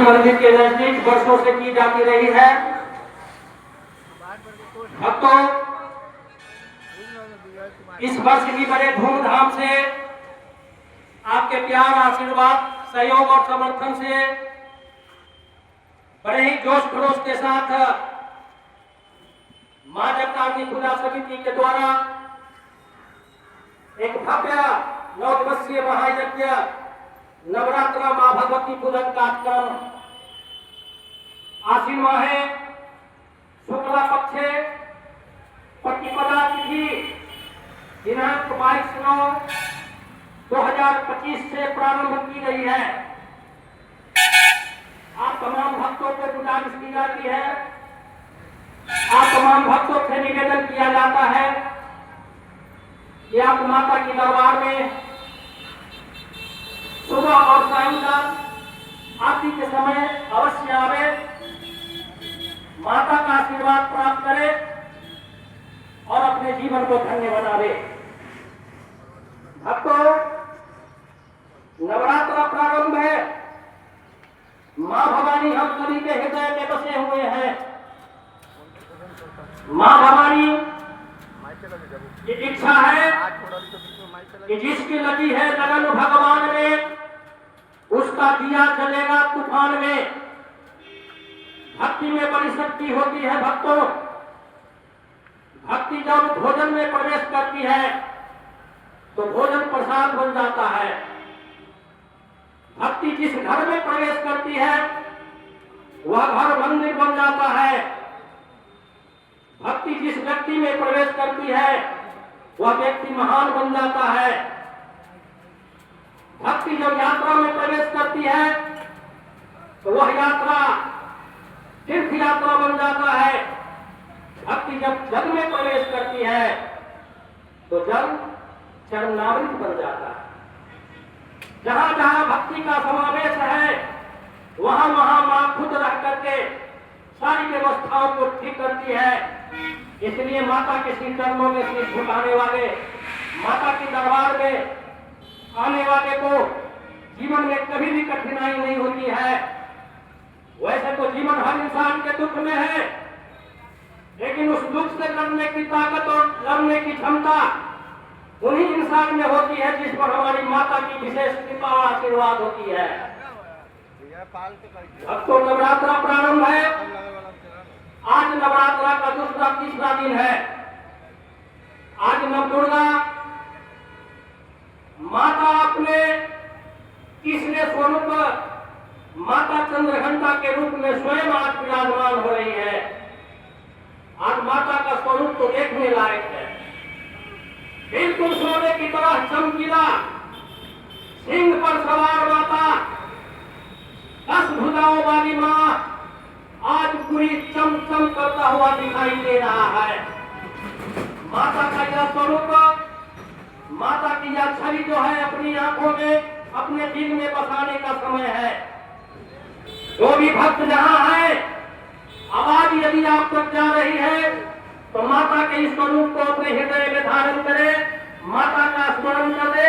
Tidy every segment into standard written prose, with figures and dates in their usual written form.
मंदिर के नजदीक वर्षों से की जाती रही है। भक्तों, इस वर्ष भी बड़े धूमधाम से आपके प्यार, आशीर्वाद, सहयोग और समर्थन से बड़े ही जोश खरोश के साथ मां जगतारिणी पूजा समिति के द्वारा एक भव्य 9 दिवसीय महायज्ञ नवरात्रा मां भगवती पूजन कार्यक्रम आश्विन माहे शुक्ला पक्षे प्रतिपदा तिथि दिनांक 22/9/2025 से प्रारंभ की गई है। आप तमाम भक्तों को गुजारिश की जाती है, आप तमाम भक्तों से निवेदन किया जाता है कि आप माता के दरबार में सुबह और सायंकाल आरती के समय अवश्य आवे, माता का आशीर्वाद प्राप्त करे और अपने जीवन को धन्य बनावे। भक्तों, नवरात्र प्रारंभ है। मां भवानी हम सभी के हृदय में बसे हुए हैं। मां भवानी की इच्छा है कि जिसकी लगी है लगन भगवान में, उसका दिया जलेगा तूफान में। भक्ति में बड़ी शक्ति होती है। भक्तों, भक्ति जब भोजन में प्रवेश करती है तो भोजन प्रसाद बन जाता है। भक्ति जिस घर में प्रवेश करती है वह घर मंदिर बन जाता है। भक्ति जिस व्यक्ति में प्रवेश करती है वह व्यक्ति महान बन जाता है। भक्ति जब यात्रा में प्रवेश करती है तो वह यात्रा तीर्थ यात्रा बन जाता है। भक्ति जब जल में प्रवेश करती है तो जल चरणामृत बन जाता है। जहां जहां भक्ति का समावेश है वहां वहां मां खुद रह करके सारी व्यवस्थाओं को ठीक करती है। इसलिए माता के श्री चरणों में सिर झुकाने वाले, माता के दरबार में आने वाले को जीवन में कभी भी कठिनाई नहीं होती है। वैसे तो जीवन हर इंसान के दुख में है, लेकिन उस दुख से लड़ने की ताकत और लड़ने की क्षमता उन्हीं इंसान में होती है जिस पर हमारी माता की विशेष कृपा और आशीर्वाद होती है। अब तो नवरात्रा प्रारंभ है। आज नवरात्रा का दूसरा तीसरा दिन है। आज नवदुर्गा माता अपने तीसरे स्वरूप माता चंद्रघंटा के रूप में स्वयं आज विराजमान हो रही है। आज माता का स्वरूप तो देखने लायक है। बिल्कुल सोने की तरह चमकीला सिंह पर सवार माता, 10 भुजाओं वाली मां आज पूरी चमचम करता हुआ दिखाई दे रहा है। माता का यह स्वरूप, माता की यह छवि जो है अपनी आंखों में, अपने दिल में बसाने का समय है। जो भी भक्त जहां है, आवाज यदि आप तक जा रही है तो माता के इस स्वरूप को अपने हृदय में धारण करे, माता का स्मरण करे,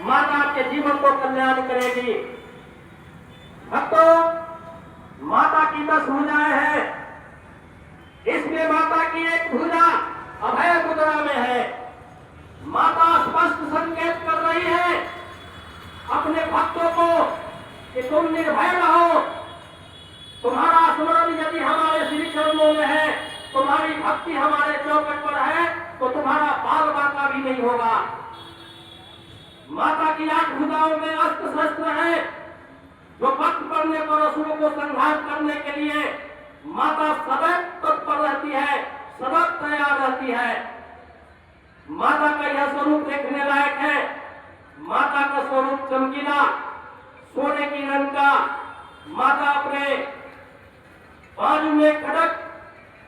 माता आपके जीवन को कल्याण करेगी। भक्तों, माता की 10 भुजाएं हैं। इसमें माता की एक भुजा अभय मुद्रा में है। माता स्पष्ट संकेत कर रही है अपने भक्तों को कि तुम निर्भय रहो। तुम्हारा स्मरण यदि हमारे श्री चरणों में है, तुम्हारी भक्ति हमारे चौकट पर है, तो तुम्हारा बाल बाका भी नहीं होगा। माता की 8 भुजाओं में अस्त्र शस्त्र है जो वक्त पड़ने पर असुरों को संहार करने के लिए माता सदैव तत्पर रहती है, सदैव तैयार रहती है। माता का यह स्वरूप देखने लायक है। माता का स्वरूप चमकीला सोने की रंग का। माता अपने बाजू में खड़क,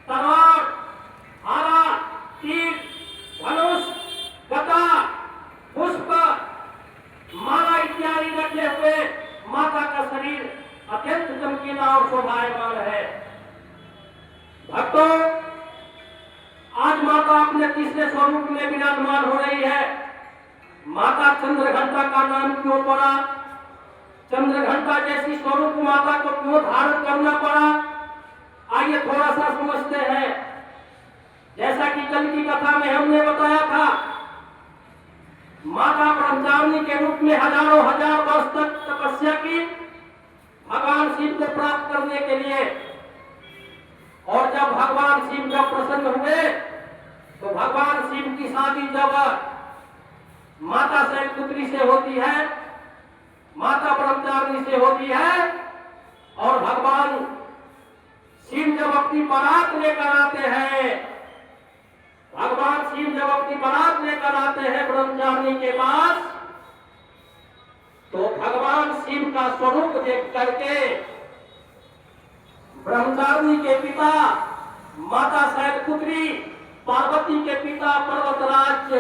तलवार, भाला, तीर, धनुष, गदा, पुष्प, माला इत्यादि रखे हुए माता का शरीर अत्यंत चमकीला और शोभायमान है। भक्तों, आज माता अपने तीसरे स्वरूप में विराजमान हो रही है। माता चंद्रघंटा का नाम क्यों पड़ा? चंद्रघंटा जैसी स्वरूप माता को क्यों धारण करना पड़ा, आइए थोड़ा सा समझते हैं। जैसा कि कल की कथा में हमने बताया था, माता ब्रह्मचारिणी के रूप में हजारों हजार वर्ष तक तपस्या की भगवान शिव को प्राप्त करने के लिए। और जब भगवान शिव जब प्रसन्न हुए तो भगवान शिव की शादी जब माता शैलपुत्री से होती है, माता ब्रह्मचारिणी से होती है, और भगवान शिव जब अपनी बारात लेकर आते हैं, भगवान शिव जब अपनी बारात लेकर आते हैं ब्रह्मचारिणी के पास, तो भगवान शिव का स्वरूप देख करके ब्रह्मचारिणी के पिता माता शैलपुत्री, पार्वती के पिता पर्वतराज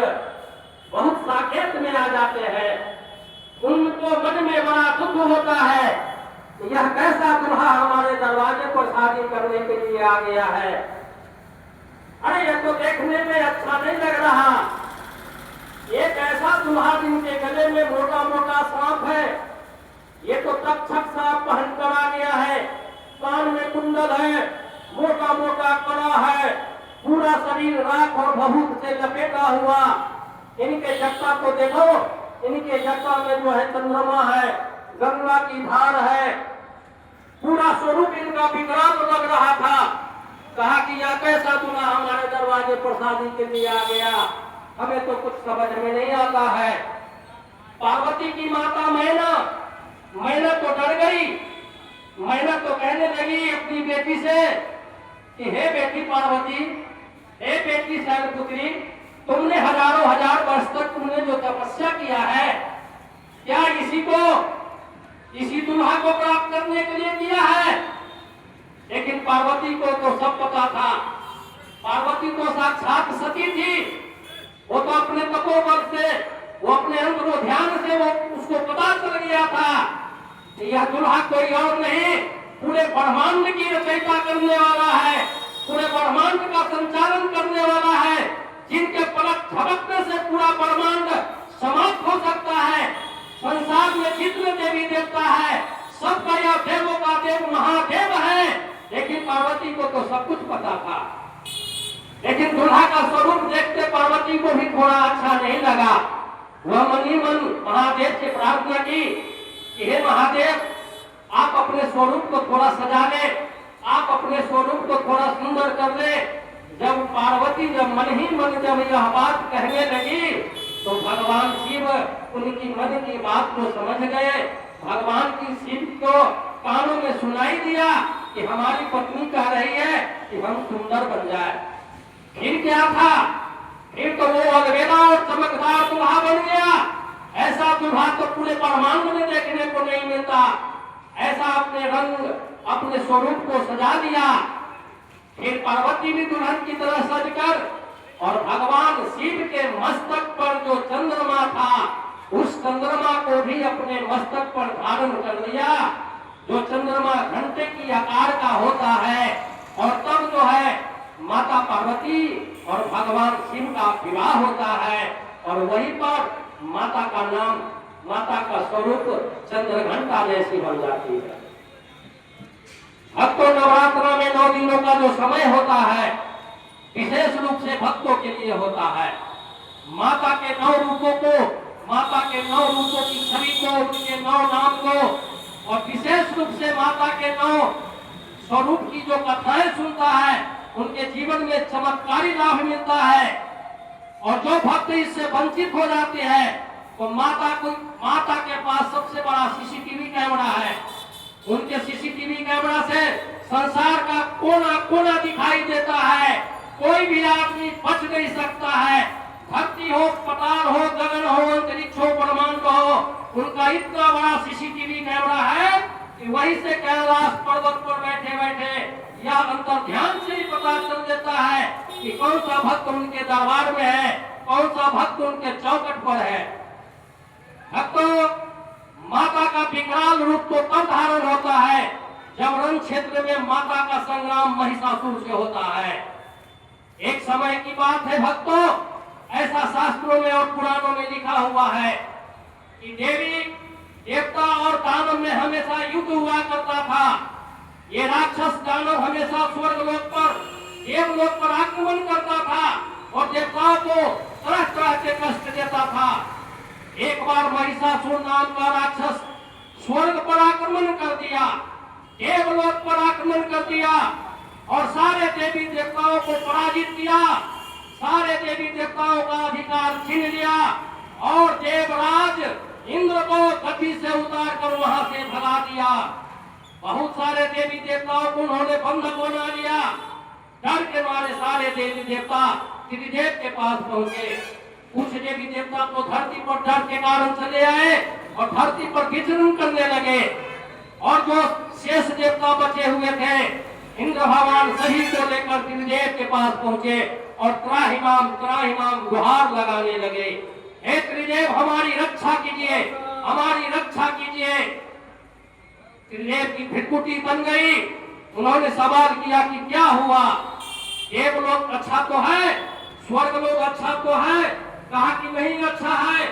बहुत साकेत में आ जाते हैं। उनको मन में बड़ा दुख होता है, यह कैसा दूल्हा हमारे दरवाजे पर शादी करने के लिए आ गया है। अरे यह तो देखने में अच्छा नहीं लग रहा, एक ऐसा दूल्हा जिनके गले में मोटा मोटा सांप है, ये तो तक्षक सांप पहन कर आ गया है, कान में कुंडल है, मोटा मोटा कड़ा है, पूरा शरीर राख और भभूत से लपेटा हुआ। इनके जट्टा को देखो, इनके जट्टा में जो है चंद्रमा है, गंगा की धार है, पूरा स्वरूप इनका विकराल लग रहा था। कहा कि यह कैसा दूल्हा हमारे दरवाजे पर शादी के लिए आ गया, हमें तो कुछ समझ में नहीं आता है। पार्वती की माता मैना तो डर गई। मैना तो कहने लगी अपनी बेटी से कि हे बेटी पार्वती, हे बेटी शैलपुत्री, तुमने हजारों हजार वर्ष तक तुमने जो तपस्या किया है, क्या इसी दूल्हा को प्राप्त करने के लिए किया है? लेकिन पार्वती को तो सब पता था। पार्वती तो साक्षात सती थी, वो तो अपने तपोबल से, वो अपने अंतरो ध्यान से वो उसको पता चल गया था कि यह दूल्हा कोई और नहीं, पूरे ब्रह्मांड की रचयिता करने वाला है, पूरे ब्रह्मांड का संचालन करने वाला है, जिनके पलक झपकने से पूरा ब्रह्मांड समाप्त हो सकता है। संसार में जितने देवी देवता है, सबका यह देवों का देव महादेव है। लेकिन पार्वती को तो सब कुछ पता था। लेकिन दूल्हा का स्वरूप देखते पार्वती को भी थोड़ा अच्छा नहीं लगा। वह मनी मन महादेव से प्रार्थना की कि हे महादेव, आप अपने स्वरूप को थोड़ा सजा ले, आप अपने स्वरूप को थोड़ा सुंदर कर ले। जब पार्वती जब मन ही मन जब यह बात कहने लगी, तो भगवान शिव उनकी मन की बात को समझ गए। भगवान की शिव को कानों में सुनाई दिया कि हमारी पत्नी कह रही है कि हम सुंदर बन जाए। फिर क्या था, फिर तो वो अलबेला और चमकदार दूल्हा बन गया। ऐसा दूल्हा तो पूरे ब्रह्मांड में देखने को नहीं मिलता। ऐसा अपने रंग, अपने स्वरूप को सजा दिया। फिर पार्वती भी दुल्हन की तरह सजकर, और भगवान शिव के मस्तक पर जो चंद्रमा था, उस चंद्रमा को भी अपने मस्तक पर धारण कर लिया, जो चंद्रमा घंटे की आकार का होता है। और तब जो है माता पार्वती और भगवान शिव का विवाह होता है, और वहीं पर माता का नाम, माता का स्वरूप चंद्रघंटा जैसी बन जाती है। भक्तों, नवरात्र में 9 दिनों का जो समय होता है, विशेष रूप से भक्तों के लिए होता है। माता के 9 रूपों को, माता के 9 रूपों की छवि को, उनके 9 नाम को, और विशेष रूप से माता के 9 स्वरूप की जो कथाएं सुनता है, उनके जीवन में चमत्कारी लाभ मिलता है। और जो भक्त इससे वंचित हो जाते हैं, तो माता के पास सबसे बड़ा सीसीटीवी कैमरा है। उनके सीसीटीवी कैमरा से संसार का कोना कोना दिखाई देता है। कोई भी आदमी बच नहीं सकता है। धरती हो, पताल हो, गगन हो, अंतरिक्ष हो, ब्रह्मांड हो, उनका इतना बड़ा सीसीटीवी कैमरा है कि वहीं से कैलाश पर्वत पर बैठे बैठे या अंतर ध्यान से ही पता चल देता है कि कौन सा भक्त उनके दरबार में है, कौन सा भक्त उनके चौखट पर है। भक्तों, माता का विकराल रूप तो तब धारण होता है जब रण क्षेत्र में माता का संग्राम महिषासुर से होता है। एक समय की बात है भक्तों, ऐसा शास्त्रों में और पुराणों में लिखा हुआ है कि देवी देवता और दानव में हमेशा युद्ध हुआ करता था। ये राक्षस दानव हमेशा स्वर्ग लोक पर, देवलोक पर आक्रमण करता था और देवताओं को तरह तरह के कष्ट देता था। एक बार महिषासुर नाम का राक्षस स्वर्ग पर आक्रमण कर दिया, देवलोक पर आक्रमण कर दिया और सारे देवी देवताओं को पराजित किया, सारे देवी देवताओं का अधिकार छीन लिया और देवराज इंद्र को गद्दी से उतार कर वहां से भगा दिया। बहुत सारे देवी देवताओं को उन्होंने बंधक बना लिया। डर के मारे सारे देवी देवता त्रिदेव के पास पहुंचे। कुछ देवी देवता तो धरती पर डर के कारण चले आए और धरती पर विचरण करने लगे और जो शेष देवता बचे हुए थे, इंद्र भगवान सही को लेकर त्रिदेव के पास पहुंचे और त्राहिमाम गुहार लगाने लगे, हे त्रिदेव हमारी रक्षा कीजिए, हमारी रक्षा कीजिए। त्रिदेव की भृकुटी बन गई। उन्होंने सवाल किया कि क्या हुआ, देवलोक अच्छा तो है, स्वर्ग लोक अच्छा तो है, कहा कि नहीं अच्छा है।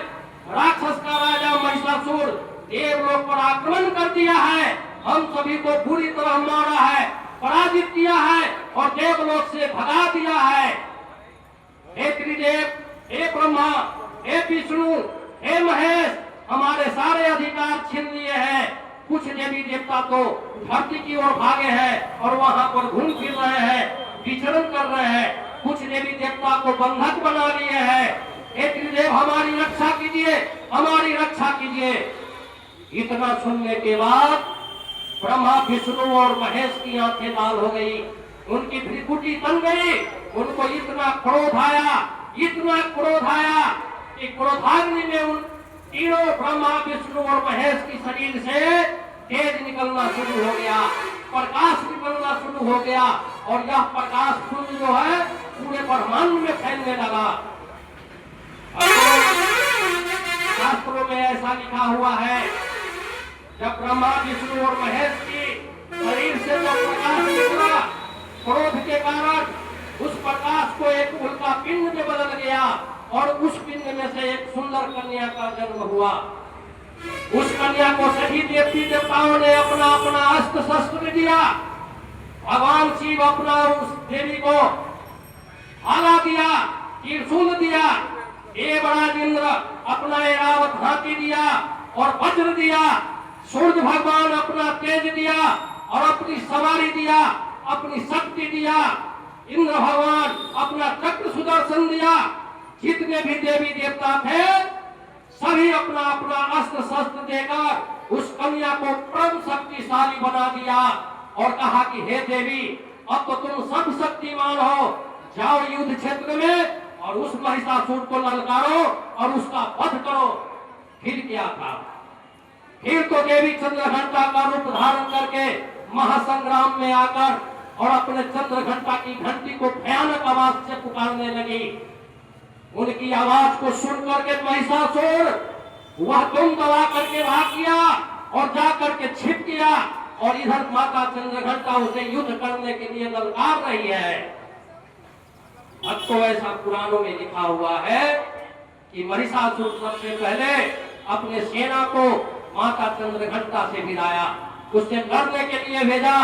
राक्षस का राजा महिषासुर देवलोक पर आक्रमण कर दिया है, हम सभी को बुरी तरह मारा है, पराजित किया है और देवलोक से भगा दिया है। हे त्रिदेव, हे ब्रह्मा, हे विष्णु, हे महेश, हमारे सारे अधिकार छीन लिए हैं। कुछ देवी देवता तो धरती की ओर भागे हैं और वहां पर घूम फिर रहे हैं, विचरण कर रहे हैं। कुछ देवी देवता को बंधक बना लिए हैं। हे त्रिदेव हमारी रक्षा कीजिए, हमारी रक्षा कीजिए। इतना सुनने के बाद ब्रह्मा, विष्णु और महेश की आंखें लाल हो गई, उनकी भृकुटी बन गई। उनको इतना क्रोध आया कि क्रोधाग्नि में उन तीनों ब्रह्मा, विष्णु और महेश की शरीर से तेज निकलना शुरू हो गया, प्रकाश निकलना शुरू हो गया और यह प्रकाश पुंज जो है पूरे ब्रह्मांड में फैलने लगा। शास्त्रों में ऐसा लिखा हुआ है, जब ब्रह्मा, विष्णु और महेश की शरीर से जो प्रकाश निकला, क्रोध के कारण उस प्रकाश को एक उल्का पिंड में बदल गया और उस पिंड में से एक सुंदर कन्या का जन्म हुआ। उस कन्या को सभी देवी देवताओं ने अपना अपना अस्त्र शस्त्र दिया। भगवान शिव अपना उस देवी को भाला दिया, त्रिशूल दिया, देवराज इंद्र अपना ऐरावत हाथी दिया और वज्र दिया, सूर्य भगवान अपना तेज दिया और अपनी सवारी दिया, अपनी शक्ति दिया, इंद्र भगवान अपना चक्र सुदर्शन दिया। जितने भी देवी देवता थे सभी अपना अपना अस्त्र शस्त्र देकर उस कन्या को परम शक्तिशाली बना दिया और कहा कि हे देवी, अब तो तुम सब शक्तिमान हो, जाओ युद्ध क्षेत्र में और उस महिषासुर को ललकारो और उसका वध करो। फिर क्या था? फिर तो देवी चंद्रघंटा का रूप धारण करके महासंग्राम में आकर और अपने चंद्रघंटा की घंटी को भयानक आवाज से पुकारने लगी। उनकी आवाज को सुन करके महिषासुर वह दुम दबा करके भाग गया और जा करके छिप गया और इधर माता चंद्रघंटा उसे युद्ध करने के लिए ललकार रही है। अब तो ऐसा पुराणों में लिखा हुआ है कि महिषासुर सबसे पहले अपने सेना को माता चंद्रघंटा से भिड़ाया, उससे लड़ने के लिए भेजा।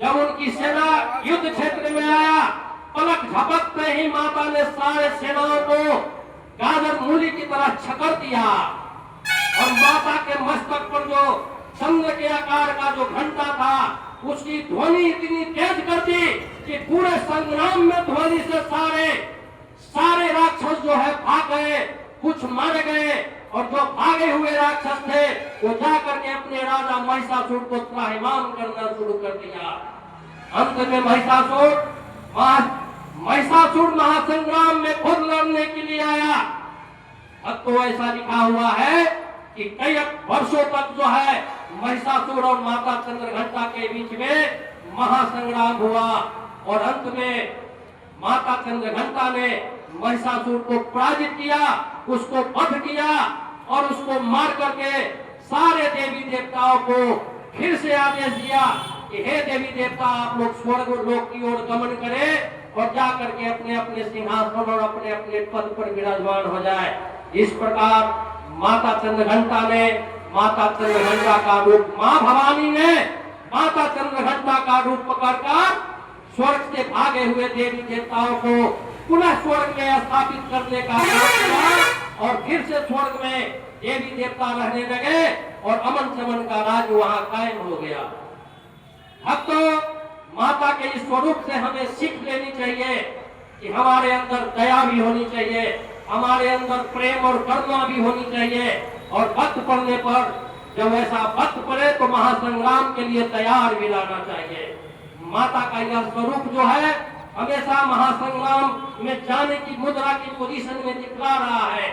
जब उनकी सेना युद्ध क्षेत्र में आया, पलक झपकते ही माता ने सारे सेनाओं को गाजर मूली की तरह छकर दिया और माता के मस्तक पर जो चंद्र के आकार का जो घंटा था उसकी ध्वनि इतनी तेज कर दी कि पूरे संग्राम में ध्वनि से सारे राक्षस जो है भाग गए, कुछ मारे गए और जो भागे हुए राक्षस थे वो जाकर के अपने राजा महिषासुर को त्राहिमाम करना शुरू कर दिया। अंत में महिषासुर महासंग्राम में खुद लड़ने के लिए आया। अब तो ऐसा लिखा हुआ है कि कई वर्षों तक जो है महिषासुर और माता चंद्रघंटा के बीच में महासंग्राम हुआ और अंत में माता चंद्रघंटा ने महिषासुर को पराजित किया, उसको वध किया और उसको मार करके सारे देवी देवताओं को फिर से आदेश दिया कि हे देवी देवता, आप लोग स्वर्ग लोक की ओर गमन करें और जा करके अपने अपने सिंहासन और अपने अपने पद पर विराजमान हो जाए। इस प्रकार माता चंद्रघंटा ने माता चंद्रघंटा का रूप, मां भवानी ने माता चंद्रघंटा का रूप पकड़कर स्वर्ग से भागे हुए देवी देवताओं को पुनः स्वर्ग में स्थापित करने का काम किया और फिर से स्वर्ग में देवी देवता रहने लगे और अमन चमन का राज वहां कायम हो गया। भक्तों, माता के इस स्वरूप से हमें सीख लेनी चाहिए कि हमारे अंदर दया भी होनी चाहिए, हमारे अंदर प्रेम और करुणा भी होनी चाहिए और वक्त पड़ने पर जब ऐसा वक्त पड़े तो महासंग्राम के लिए तैयार भी रहना चाहिए। माता का यह स्वरूप जो है हमेशा महासंग्राम में जाने की मुद्रा की पोजीशन में दिखला रहा है।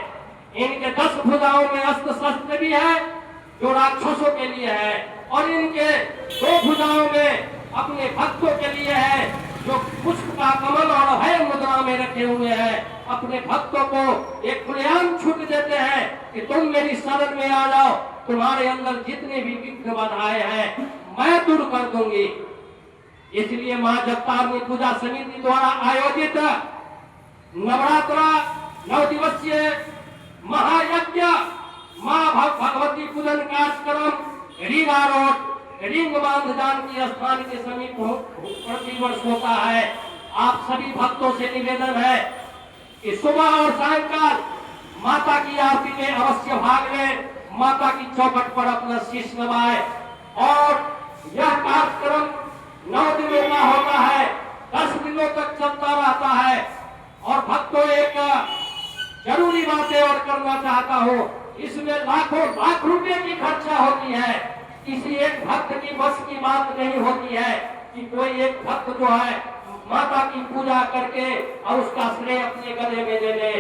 इनके 10 भुजाओं में अस्त्र शस्त्र भी है जो राक्षसों के लिए है और इनके 2 भुजाओं में अपने भक्तों के लिए है जो पुष्प का कमल और अभय मुद्रा में रखे हुए हैं। अपने भक्तों को एक खुलेआम छूट देते हैं कि तुम मेरी शरण में आ जाओ, तुम्हारे अंदर जितने भी विघ्न बाधाएं हैं मैं दूर कर दूंगी। इसलिए मां जगतारिणी पूजा समिति द्वारा आयोजित नवरात्रा 9 दिवसीय महायज्ञ मां भगवती पूजन कार्यक्रम रीगा रोड रिंग बांध जानकी स्थान के समीप प्रतिवर्ष होता है। आप सभी भक्तों से निवेदन है कि सुबह और सायंकाल माता की आरती में अवश्य भाग लें, माता की चौखट पर अपना शीश नवाए और यह कार्यक्रम 9 दिनों का होता है, 10 दिनों तक चलता रहता है। और भक्तों, एक जरूरी बातें और करना चाहता हूँ, इसमें लाखों लाख रुपए की खर्चा होती है। किसी एक भक्त की बस की बात नहीं होती है कि कोई एक भक्त जो है माता की पूजा करके और उसका श्रेय अपने गले में ले ले।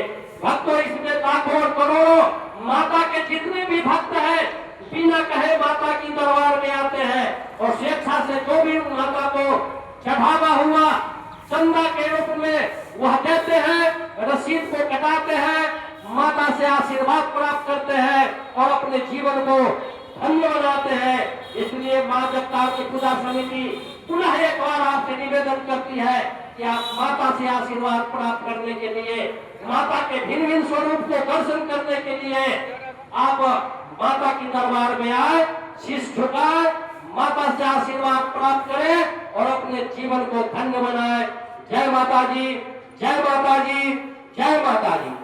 भक्तों, इसमें लाखों और करोड़ों माता के जितने भी भक्त हैं बिना कहे माता की दरबार में आते हैं और स्वेच्छा से जो भी माता को चढ़ावा हुआ चंदा के रूप में वह देते हैं, रसीद को कटाते हैं, माता से आशीर्वाद प्राप्त करते हैं और अपने जीवन को धन्य बनाते हैं। इसलिए मां जगतारिणी पूजा समिति पुनः एक बार आपसे निवेदन करती है कि आप माता से आशीर्वाद प्राप्त करने के लिए, माता के भिन्न भिन्न स्वरूप को दर्शन करने के लिए आप माता की दरबार में आए, शीश झुकाए, माता से आशीर्वाद प्राप्त करें और अपने जीवन को धन्य बनाए। जय माता जी, जय माता जी, जय माता जी।